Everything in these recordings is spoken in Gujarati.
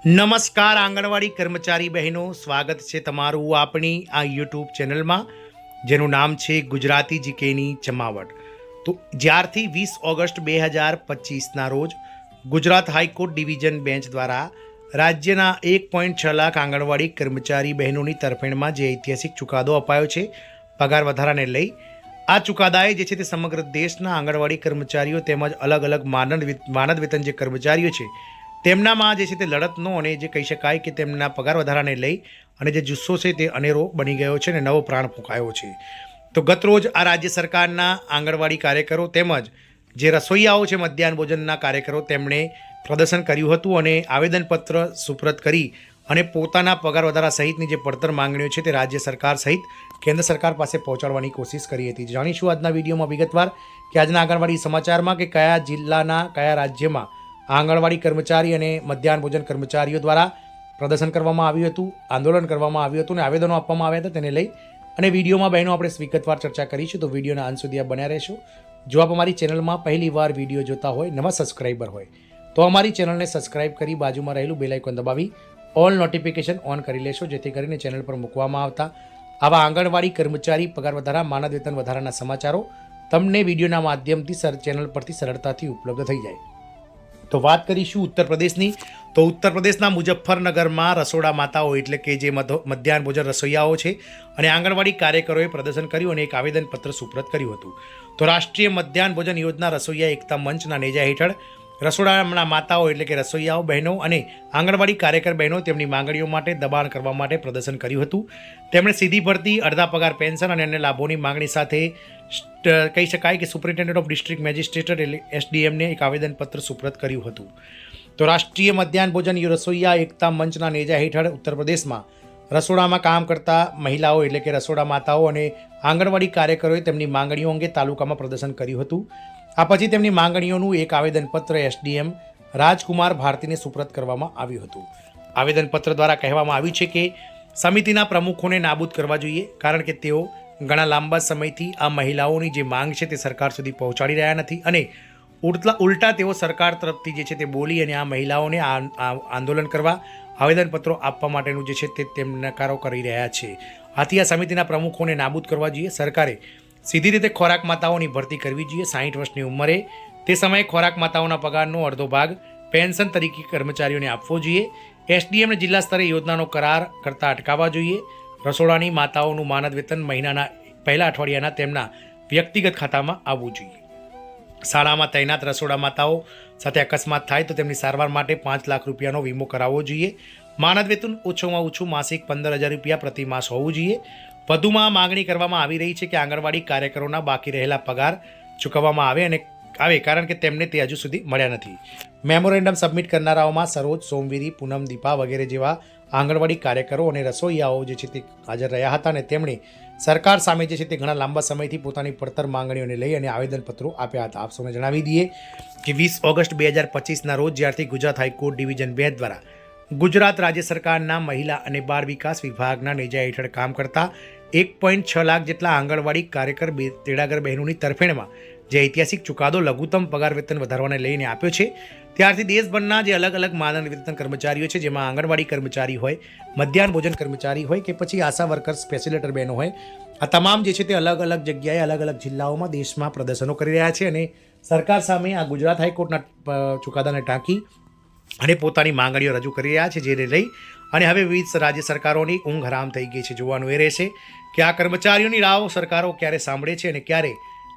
નમસ્કાર આંગણવાડી કર્મચારી બહેનો, સ્વાગત છે તમારું આપણી આ યુટ્યુબ ચેનલમાં જેનું નામ છે ગુજરાતી જીકેની જમાવટ। તો જ્યારથી 20 ઓગસ્ટ 2025ના રોજ ગુજરાત હાઈકોર્ટ ડિવિઝન બેન્ચ દ્વારા રાજ્યના 1.6 લાખ આંગણવાડી કર્મચારી બહેનોની તરફેણમાં જે ઐતિહાસિક ચુકાદો અપાયો છે પગાર વધારાને લઈ, આ ચુકાદાએ જે છે તે સમગ્ર દેશના આંગણવાડી કર્મચારીઓ તેમજ અલગ અલગ માનદ વેતન જે કર્મચારીઓ છે તેમનામાં જે છે તે લડતનો અને જે કહી શકાય કે તેમના પગાર વધારાને લઈ અને જે જુસ્સો છે તે અનેરો બની ગયો છે અને નવો પ્રાણ ફૂંકાયો છે। તો ગતરોજ આ રાજ્ય સરકારના આંગણવાડી કાર્યકરો તેમજ જે રસોઈયાઓ છે મધ્યાહન ભોજનના કાર્યકરો તેમણે પ્રદર્શન કર્યું હતું અને આવેદનપત્ર સુપ્રત કરી અને પોતાના પગાર વધારા સહિતની જે પડતર માંગણીઓ છે તે રાજ્ય સરકાર સહિત કેન્દ્ર સરકાર પાસે પહોંચાડવાની કોશિશ કરી હતી। જાણીશું આજના વિડીયોમાં વિગતવાર કે આજના આંગણવાડી સમાચારમાં કે કયા જિલ્લાના કયા રાજ્યમાં આંગણવાડી કર્મચારી અને મધ્યાહન ભોજન કર્મચારીઓ દ્વારા પ્રદર્શન કરવામાં આવ્યું હતું, આંદોલન કરવામાં આવ્યું હતું અને આવેદનો આપવામાં આવ્યા હતા, તેને લઈ અને વિડીયોમાં બહેનો આપણે વિગતવાર ચર્ચા કરીશું। તો વિડીયોના અંત સુધી આપ બન્યા રહેશો। જો આપ અમારી ચેનલમાં પહેલી વાર વિડીયો જોતા હોય, નવા સબસ્ક્રાઈબર હોય તો અમારી ચેનલને સબસ્ક્રાઈબ કરી બાજુમાં રહેલું બેલ આઇકોન દબાવી ઓલ નોટિફિકેશન ઓન કરી લેશો, જેથી કરીને ચેનલ પર મૂકવામાં આવતા આવા આંગણવાડી કર્મચારી પગાર વધારા, માનદ વેતન વધારાના સમાચારો તમને વિડીયોના માધ્યમથી ચેનલ પરથી સરળતાથી ઉપલબ્ધ થઈ જાય। તો વાત કરીશું ઉત્તર પ્રદેશની। તો ઉત્તર પ્રદેશના મુઝફ્ફરનગરમાં રસોડા માતાઓ એટલે કે જે મધ્યાહન ભોજન રસોઈયાઓ છે અને આંગણવાડી કાર્યકરોએ પ્રદર્શન કર્યું અને એક આવેદનપત્ર સુપ્રત કર્યું હતું। તો રાષ્ટ્રીય મધ્યાહન ભોજન યોજના રસોઈયા એકતા મંચના નેજા હેઠળ રસોડાના માતાઓ એટલે કે રસોઈયાઓ બહેનો અને આંગણવાડી કાર્યકર બહેનો તેમની માંગણીઓ માટે દબાણ કરવા માટે પ્રદર્શન કર્યું હતું। તેમણે સીધી ભરતી, અડધા પગાર પેન્શન અને અન્ય લાભોની માંગણી સાથે કહી શકાય કે સુપ્રિન્ટેન્ડન્ટ ઓફ ડિસ્ટ્રિક્ટ મેજિસ્ટ્રેટ એટલે એસડીએમને એક આવેદનપત્ર સુપ્રત કર્યું હતું। તો રાષ્ટ્રીય મધ્યાહન ભોજન રસોઈયા એકતા મંચના નેજા હેઠળ ઉત્તર પ્રદેશમાં રસોડામાં કામ કરતા મહિલાઓ એટલે કે રસોડા માતાઓ અને આંગણવાડી કાર્યકરોએ તેમની માંગણીઓ અંગે તાલુકામાં પ્રદર્શન કર્યું હતું। આ પછી તેમની માંગણીઓનું એક આવેદનપત્ર એસડીએમ રાજકુમાર ભારતીને સુપ્રત કરવામાં આવ્યું હતું। આવેદનપત્ર દ્વારા કહેવામાં આવ્યું છે કે સમિતિના પ્રમુખોને નાબૂદ કરવા જોઈએ, કારણ કે તેઓ ઘણા લાંબા સમયથી આ મહિલાઓની જે માંગ છે તે સરકાર સુધી પહોંચાડી રહ્યા નથી અને ઉલટા તેઓ સરકાર તરફથી જે છે તે બોલી અને આ મહિલાઓને આંદોલન કરવા, આવેદનપત્રો આપવા માટેનું જે છે તે તેમને નકારો કરી રહ્યા છે। આથી આ સમિતિના પ્રમુખોને નાબૂદ કરવા જોઈએ। સરકારે સીધી રીતે ખોરાક માતાઓની ભરતી કરવી જોઈએ। 60 વર્ષની ઉંમરે તે સમયે ખોરાક માતાઓના પગારનો અડધો ભાગ પેન્શન તરીકે કર્મચારીઓને આપવો જોઈએ। એસડીએમને જિલ્લા સ્તરે યોજનાનો કરાર કરતા અટકાવવા જોઈએ। રસોડાની માતાઓનું માનદ વેતન મહિનાના પહેલા અઠવાડિયાના તેમના વ્યક્તિગત ખાતામાં આવવું જોઈએ। શાળામાં તૈનાત રસોડા માતાઓ સાથે અકસ્માત થાય તો તેમની સારવાર માટે 5 લાખ રૂપિયાનો વીમો કરાવવો જોઈએ। માનદ વેતન ઓછામાં ઓછું માસિક 15,000 રૂપિયા પ્રતિ માસ હોવું જોઈએ। વધુમાં માંગણી કરવામાં આવી રહી છે કે આંગણવાડી કાર્યકરોના બાકી રહેલા પગાર ચૂકવવામાં આવે કારણ કે તેમને તે હજુ સુધી મળ્યા નથી। મેમોરેન્ડમ સબમિટ કરનારાઓમાં સરોજ, સોમવીરી, પૂનમ, દીપા વગેરે જેવા આંગણવાડી કાર્યકરો અને રસોઈયાઓ જે છે તે હાજર રહ્યા હતા અને તેમણે સરકાર સામે જે છે તે ઘણા લાંબા સમયથી પોતાની પડતર માંગણીઓને લઈ અને આવેદનપત્રો આપ્યા હતા। આપ સૌને જણાવી દઈએ કે 20 ઓગસ્ટ 2025ના રોજ જ્યારથી ગુજરાત હાઈકોર્ટ ડિવિઝન બેન્ચ દ્વારા ગુજરાત રાજ્ય સરકારના મહિલા અને બાળ વિકાસ વિભાગના નેજા હેઠળ કામ કરતા 1.6 લાખ જેટલા આંગણવાડી કાર્યકર તેડાગર બહેનોની તરફેણમાં જે ઐતિહાસિક ચુકાદો લઘુત્તમ પગાર વેતન વધારવાને લઈને આપ્યો છે, ત્યારથી દેશભરના જે અલગ અલગ માનદ વેતન કર્મચારીઓ છે, જેમાં આંગણવાડી કર્મચારી હોય, મધ્યાહન ભોજન કર્મચારી હોય કે પછી આશા વર્કર્સ, ફેસિલિટેટર બહેનો હોય, આ તમામ જે છે તે અલગ અલગ જગ્યાએ અલગ અલગ જિલ્લાઓમાં દેશમાં પ્રદર્શનો કરી રહ્યા છે અને સરકાર સામે આ ગુજરાત હાઈકોર્ટના ચુકાદાને ટાંકી અને પોતાની માંગણીઓ રજૂ કરી રહ્યા છે, જેને લઈ અને હવે વિવિધ રાજ્ય સરકારોની ઊંઘ હરામ થઈ ગઈ છે। જોવાનું એ રહેશે કે આ કર્મચારીઓની રાવ સરકારો ક્યારે સાંભળે છે અને ક્યારે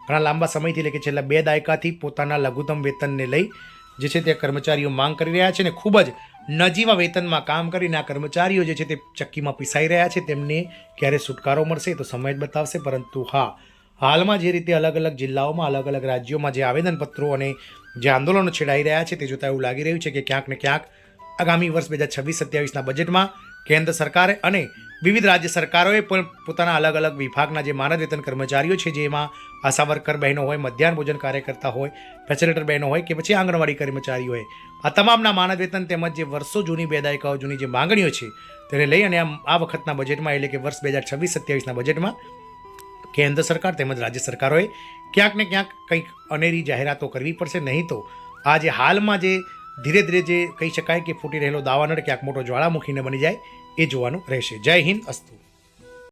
ઘણા લાંબા સમયથી એટલે કે છેલ્લા 2 દાયકાથી પોતાના લઘુત્તમ વેતનને લઈ જે છે તે કર્મચારીઓ માંગ કરી રહ્યા છે અને ખૂબ જ નજીવા વેતનમાં કામ કરીને આ કર્મચારીઓ જે છે તે ચક્કીમાં પીસાઈ રહ્યા છે। તેમને ક્યારે છુટકારો મળશે તો સમય જ બતાવશે, પરંતુ હા, હાલમાં જે રીતે અલગ અલગ જિલ્લાઓમાં, અલગ અલગ રાજ્યોમાં જે આવેદનપત્રો અને જે આંદોલનો છેડાઈ રહ્યા છે તે જોતાં એવું લાગી રહ્યું છે કે ક્યાંક ને ક્યાંક આગામી વર્ષ 2026-27ના બજેટમાં કેન્દ્ર સરકારે અને વિવિધ રાજ્ય સરકારોએ પણ પોતાના અલગ અલગ વિભાગના જે માનદ વેતન કર્મચારીઓ છે, જેમાં આશા વર્કર બહેનો હોય, મધ્યાહન ભોજન કાર્યકર્તા હોય, ફેસિલિટેટર બહેનો હોય કે પછી આંગણવાડી કર્મચારી હોય, આ તમામના માનદ વેતન તેમજ જે વર્ષો જૂની, 2 દાયકાઓ જૂની જે માંગણીઓ છે તેને લઈ અને આ વખતના બજેટમાં એટલે કે વર્ષ 2026-27ના બજેટમાં કેન્દ્ર સરકાર તેમજ રાજ્ય સરકારોએ ક્યાંક ને ક્યાંક કંઈક અનેરી જાહેરાતો કરવી પડશે, નહીં તો આ જે હાલમાં જે ધીરે ધીરે જે કહી શકાય કે ફૂટી રહેલો દાવાનળ ક્યાંક મોટો જ્વાળામુખીને બની જાય એ જોવાનું રહેશે. જય હિન્દ, અસ્તુ.